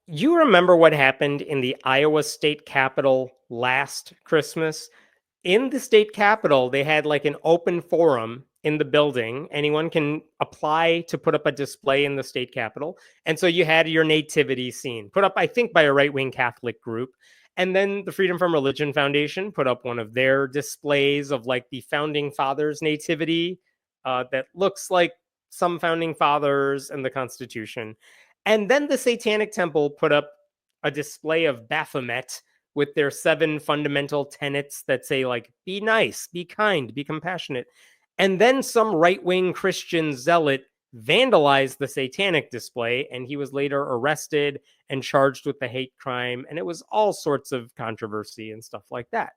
You remember what happened in the Iowa state capitol last Christmas? In the state capitol, they had like an open forum in the building. Anyone can apply to put up a display in the state capitol. And so you had your nativity scene put up, I think, by a right wing Catholic group. And then the Freedom from Religion Foundation put up one of their displays of like the founding fathers' nativity that looks like some founding fathers and the Constitution. And then the Satanic Temple put up a display of Baphomet with their 7 fundamental tenets that say, like, be nice, be kind, be compassionate. And then some right wing Christian zealot vandalized the satanic display, and he was later arrested and charged with the hate crime. And it was all sorts of controversy and stuff like that.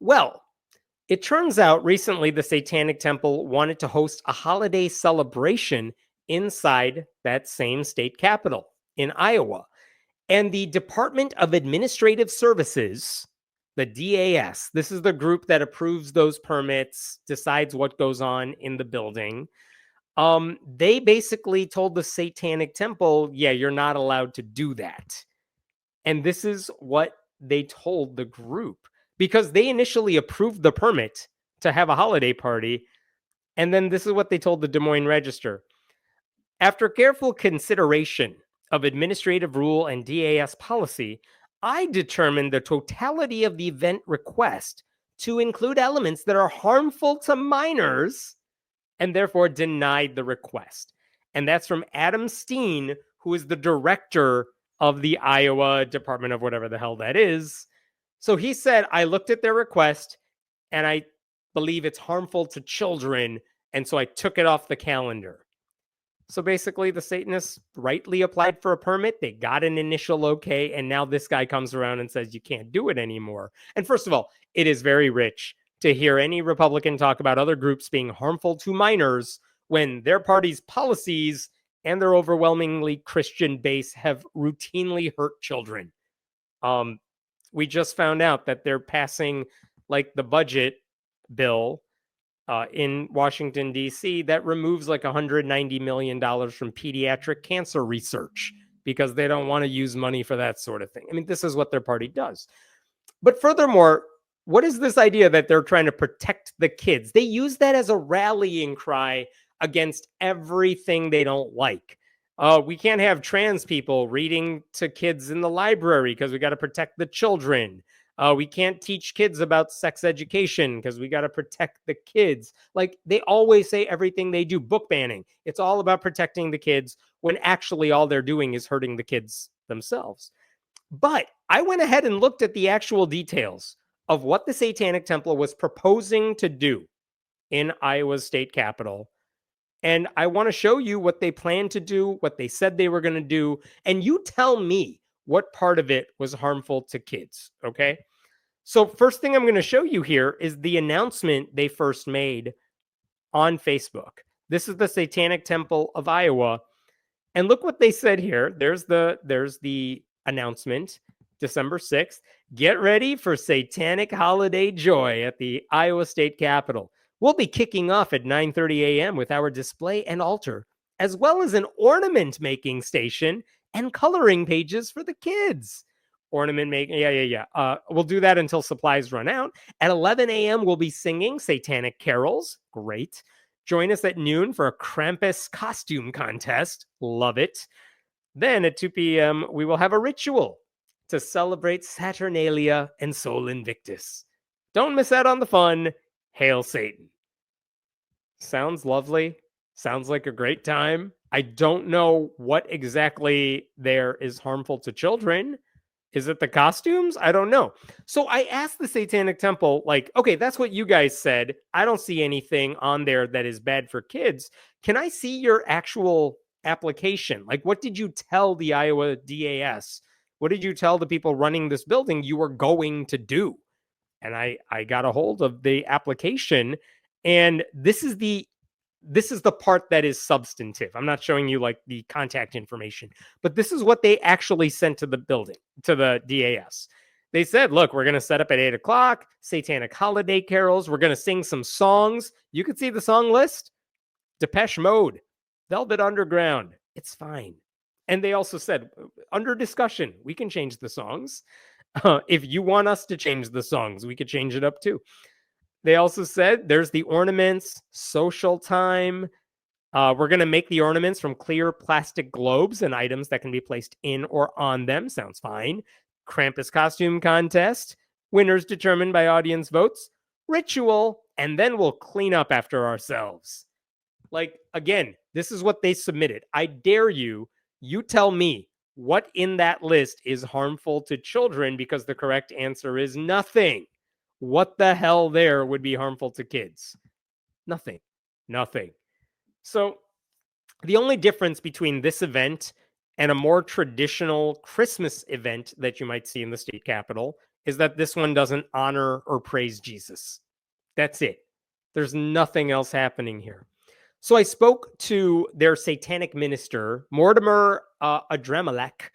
Well, it turns out recently the Satanic Temple wanted to host a holiday celebration inside that same state capitol in Iowa. And the Department of Administrative Services, the DAS, this is the group that approves those permits, decides what goes on in the building. They basically told the Satanic Temple, yeah, you're not allowed to do that. And this is what they told the group because they initially approved the permit to have a holiday party. And then this is what they told the Des Moines Register. After careful consideration of administrative rule and DAS policy, I determined the totality of the event request to include elements that are harmful to minors and therefore denied the request. And that's from Adam Steen, who is the director of the Iowa Department of whatever the hell that is. So he said, I looked at their request and I believe it's harmful to children. And so I took it off the calendar. So basically, the Satanists rightly applied for a permit. They got an initial okay. And now this guy comes around and says, you can't do it anymore. And first of all, it is very rich to hear any Republican talk about other groups being harmful to minors when their party's policies and their overwhelmingly Christian base have routinely hurt children. We just found out that they're passing like the budget bill in Washington, D.C., that removes like $190 million from pediatric cancer research because they don't want to use money for that sort of thing. I mean, this is what their party does. But furthermore, what is this idea that they're trying to protect the kids? They use that as a rallying cry against everything they don't like. We can't have trans people reading to kids in the library because we got to protect the children. We can't teach kids about sex education because we got to protect the kids. Like they always say everything they do, book banning. It's all about protecting the kids when actually all they're doing is hurting the kids themselves. But I went ahead and looked at the actual details of what the Satanic Temple was proposing to do in Iowa's state capitol. And I want to show you what they plan to do, what they said they were going to do. And you tell me what part of it was harmful to kids. Okay. So, first thing I'm going to show you here is the announcement they first made on Facebook. This is the Satanic Temple of Iowa. And look what they said here. There's the announcement, December 6th. Get ready for Satanic Holiday Joy at the Iowa State Capitol. We'll be kicking off at 9:30 a.m. with our display and altar, as well as an ornament making station and coloring pages for the kids. Ornament making, yeah. We'll do that until supplies run out. At 11 a.m., we'll be singing satanic carols. Great. Join us at noon for a Krampus costume contest. Love it. Then at 2 p.m., we will have a ritual to celebrate Saturnalia and Sol Invictus. Don't miss out on the fun. Hail Satan. Sounds lovely. Sounds like a great time. I don't know what exactly there is harmful to children. Is it the costumes? I don't know. So I asked the Satanic Temple, like, okay, that's what you guys said. I don't see anything on there that is bad for kids. Can I see your actual application? Like, what did you tell the Iowa DAS? What did you tell the people running this building you were going to do? And I got a hold of the application, and this is the part that is substantive. I'm not showing you like the contact information, but this is what they actually sent to the building, to the DAS. They said, look, we're going to set up at 8 o'clock, satanic holiday carols. We're going to sing some songs. You can see the song list. Depeche Mode, Velvet Underground. It's fine. And they also said, under discussion, we can change the songs. If you want us to change the songs, we could change it up too. They also said there's the ornaments, social time. We're going to make the ornaments from clear plastic globes and items that can be placed in or on them. Sounds fine. Krampus costume contest. Winners determined by audience votes. Ritual. And then we'll clean up after ourselves. Like, again, this is what they submitted. I dare you, you tell me what in that list is harmful to children, because the correct answer is nothing. What the hell there would be harmful to kids? Nothing. Nothing. So the only difference between this event and a more traditional Christmas event that you might see in the state capitol is that this one doesn't honor or praise Jesus. That's it. There's nothing else happening here. So I spoke to their satanic minister, Mortimer Adremelech,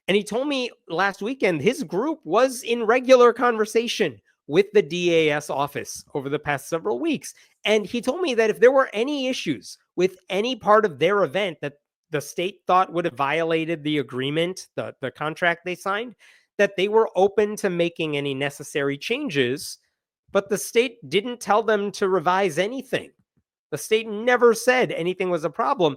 and he told me last weekend his group was in regular conversation with the DAS office over the past several weeks. And he told me that if there were any issues with any part of their event that the state thought would have violated the agreement, the contract they signed, that they were open to making any necessary changes, but the state didn't tell them to revise anything. The state never said anything was a problem.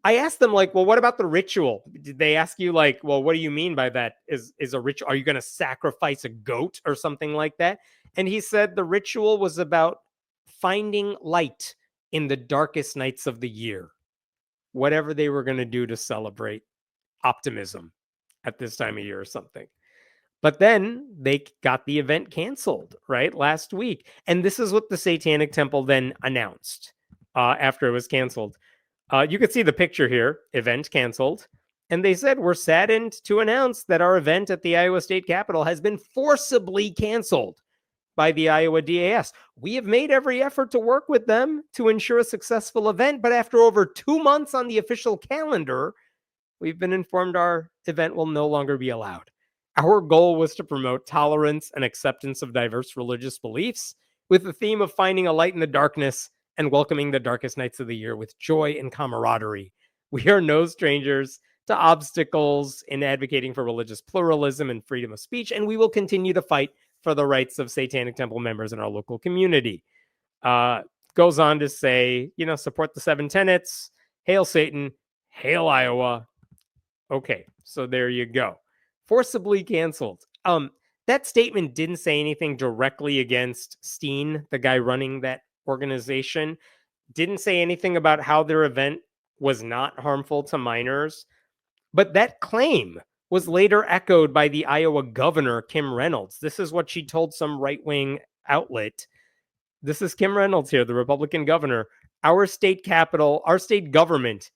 I asked them, like, well, what about the ritual? Did they ask you, like, well, what do you mean by that? Is a ritual? Are you going to sacrifice a goat or something like that? And he said the ritual was about finding light in the darkest nights of the year. Whatever they were going to do to celebrate optimism at this time of year or something. But then they got the event canceled, right? Last week. And this is what the Satanic Temple then announced after it was canceled. You can see the picture here, event canceled. And they said, we're saddened to announce that our event at the Iowa State Capitol has been forcibly canceled by the Iowa DAS. We have made every effort to work with them to ensure a successful event, but after over 2 months on the official calendar, we've been informed our event will no longer be allowed. Our goal was to promote tolerance and acceptance of diverse religious beliefs with the theme of finding a light in the darkness and welcoming the darkest nights of the year with joy and camaraderie. We are no strangers to obstacles in advocating for religious pluralism and freedom of speech, and we will continue to fight for the rights of Satanic Temple members in our local community. Goes on to say, support the 7 tenets, hail Satan, hail Iowa. Okay, so there you go. Forcibly canceled. That statement didn't say anything directly against Steen, the guy running that organization. Didn't say anything about how their event was not harmful to minors. But that claim was later echoed by the Iowa governor, Kim Reynolds. This is what she told some right-wing outlet. This is Kim Reynolds here, the Republican governor. Our state capital, our state government,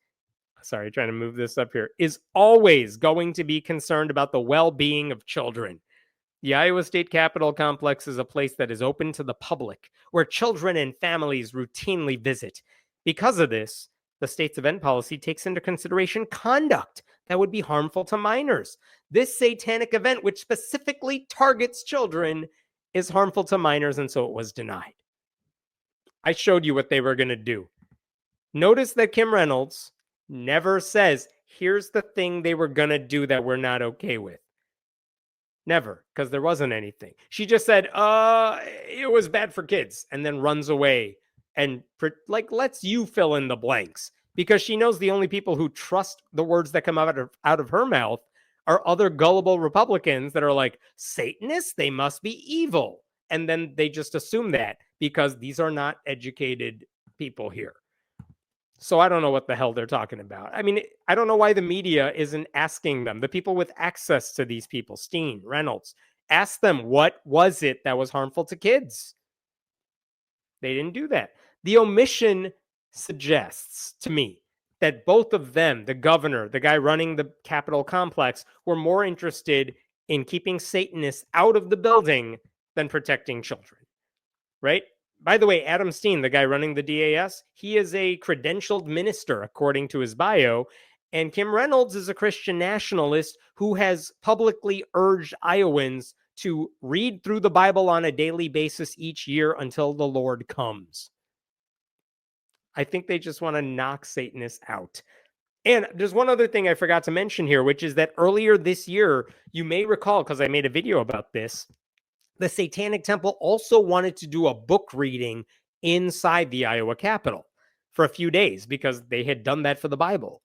sorry, trying to move this up here, is always going to be concerned about the well-being of children. The Iowa State Capitol complex is a place that is open to the public, where children and families routinely visit. Because of this, the state's event policy takes into consideration conduct that would be harmful to minors. This satanic event, which specifically targets children, is harmful to minors, and so it was denied. I showed you what they were going to do. Notice that Kim Reynolds never says, here's the thing they were going to do that we're not okay with. Never, because there wasn't anything. She just said, it was bad for kids, and then runs away and lets you fill in the blanks, because she knows the only people who trust the words that come out of her mouth are other gullible Republicans that are like, Satanists, they must be evil. And then they just assume that because these are not educated people here. So I don't know what the hell they're talking about. I mean, I don't know why the media isn't asking them, the people with access to these people, Steen, Reynolds, ask them, what was it that was harmful to kids? They didn't do that. The omission suggests to me that both of them, the governor, the guy running the Capitol complex, were more interested in keeping Satanists out of the building than protecting children, right? By the way, Adam Steen, the guy running the DAS, he is a credentialed minister, according to his bio. And Kim Reynolds is a Christian nationalist who has publicly urged Iowans to read through the Bible on a daily basis each year until the Lord comes. I think they just want to knock Satanists out. And there's one other thing I forgot to mention here, which is that earlier this year, you may recall, because I made a video about this, the Satanic Temple also wanted to do a book reading inside the Iowa Capitol for a few days because they had done that for the Bible.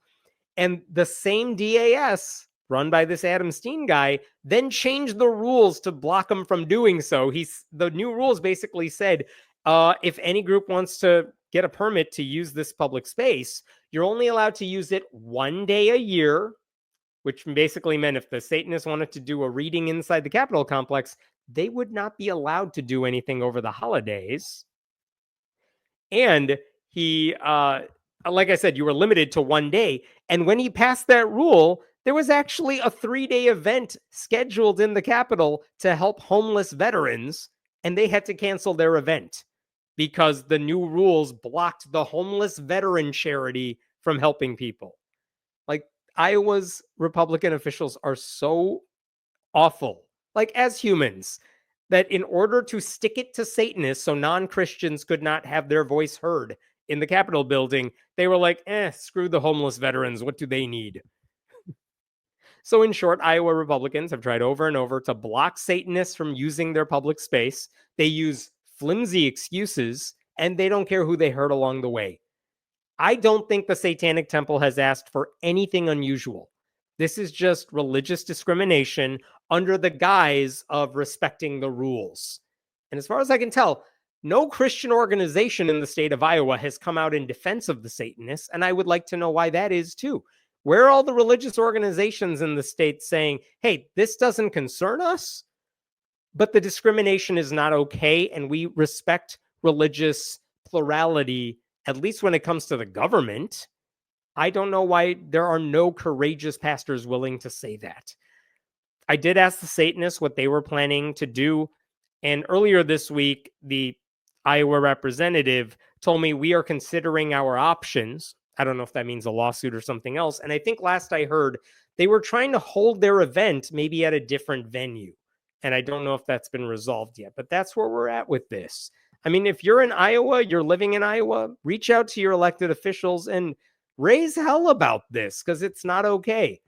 And the same DAS, run by this Adam Steen guy, then changed the rules to block them from doing so. The new rules basically said, if any group wants to get a permit to use this public space, you're only allowed to use it one day a year, which basically meant if the Satanists wanted to do a reading inside the Capitol complex, they would not be allowed to do anything over the holidays. And he, like I said, you were limited to one day. And when he passed that rule, there was actually a 3-day event scheduled in the Capitol to help homeless veterans, and they had to cancel their event because the new rules blocked the homeless veteran charity from helping people. Like, Iowa's Republican officials are so awful, like as humans, that in order to stick it to Satanists so non-Christians could not have their voice heard in the Capitol building, they were like, screw the homeless veterans. What do they need? So, in short, Iowa Republicans have tried over and over to block Satanists from using their public space. They use flimsy excuses, and they don't care who they hurt along the way. I don't think the Satanic Temple has asked for anything unusual. This is just religious discrimination under the guise of respecting the rules. And as far as I can tell, no Christian organization in the state of Iowa has come out in defense of the Satanists, and I would like to know why that is too. Where are all the religious organizations in the state saying, hey, this doesn't concern us, but the discrimination is not okay, and we respect religious plurality, at least when it comes to the government? I don't know why there are no courageous pastors willing to say that. I did ask the Satanists what they were planning to do. And earlier this week, the Iowa representative told me we are considering our options. I don't know if that means a lawsuit or something else. And I think last I heard, they were trying to hold their event maybe at a different venue. And I don't know if that's been resolved yet, but that's where we're at with this. I mean, if you're in Iowa, you're living in Iowa, reach out to your elected officials and raise hell about this because it's not okay.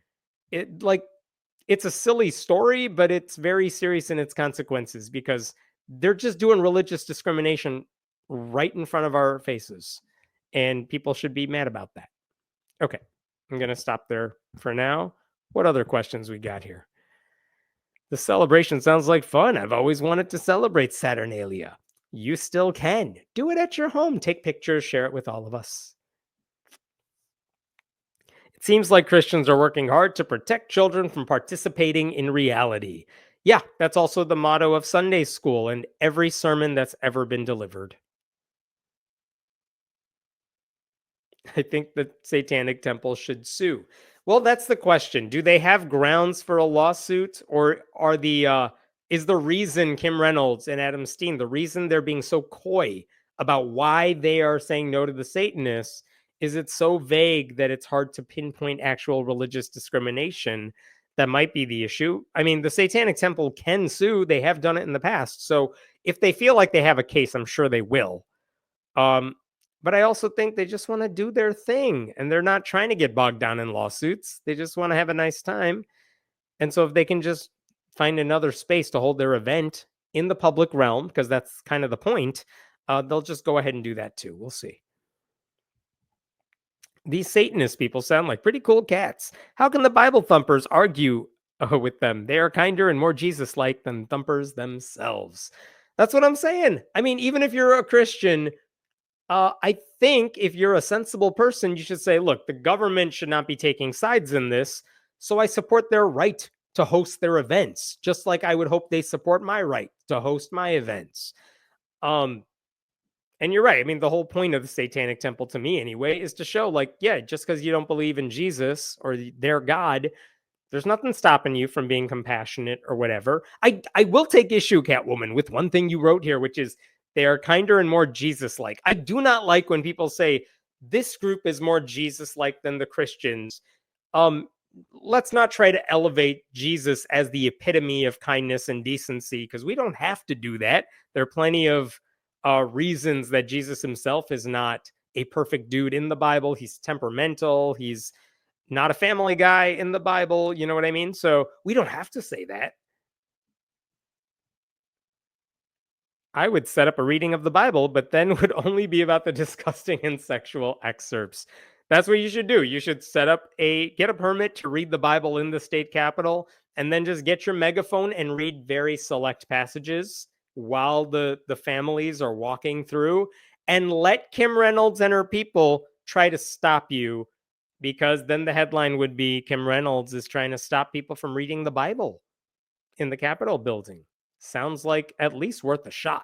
It's a silly story, but it's very serious in its consequences because they're just doing religious discrimination right in front of our faces. And people should be mad about that. Okay, I'm going to stop there for now. What other questions we got here? The celebration sounds like fun. I've always wanted to celebrate Saturnalia. You still can. Do it at your home. Take pictures, share it with all of us. It seems like Christians are working hard to protect children from participating in reality. Yeah, that's also the motto of Sunday school and every sermon that's ever been delivered. I think the Satanic Temple should sue. Well, that's the question. Do they have grounds for a lawsuit, or is the reason Kim Reynolds and Adam Steen, the reason they're being so coy about why they are saying no to the Satanists, is it's so vague that it's hard to pinpoint actual religious discrimination? That might be the issue. I mean, the Satanic Temple can sue. They have done it in the past. So if they feel like they have a case, I'm sure they will. But I also think they just want to do their thing and they're not trying to get bogged down in lawsuits. They just want to have a nice time. And so if they can just find another space to hold their event in the public realm, because that's kind of the point, they'll just go ahead and do that too. We'll see. These Satanist people sound like pretty cool cats. How can the Bible thumpers argue with them? They are kinder and more Jesus-like than thumpers themselves. That's what I'm saying. I mean, even if you're a Christian, I think if you're a sensible person, you should say, look, the government should not be taking sides in this. So I support their right to host their events, just like I would hope they support my right to host my events. And you're right. I mean, the whole point of the Satanic Temple, to me anyway, is to show, like, yeah, just because you don't believe in Jesus or their God, there's nothing stopping you from being compassionate or whatever. I will take issue, Catwoman, with one thing you wrote here, which is they are kinder and more Jesus-like. I do not like when people say this group is more Jesus-like than the Christians. Let's not try to elevate Jesus as the epitome of kindness and decency, because we don't have to do that. There are plenty of reasons that Jesus himself is not a perfect dude in the Bible. He's temperamental. He's not a family guy in the Bible. You know what I mean? So we don't have to say that. I would set up a reading of the Bible, but then would only be about the disgusting and sexual excerpts. That's what you should do. You should get a permit to read the Bible in the state capitol, and then just get your megaphone and read very select passages while the families are walking through, and let Kim Reynolds and her people try to stop you, because then the headline would be Kim Reynolds is trying to stop people from reading the Bible in the Capitol building. Sounds like at least worth a shot.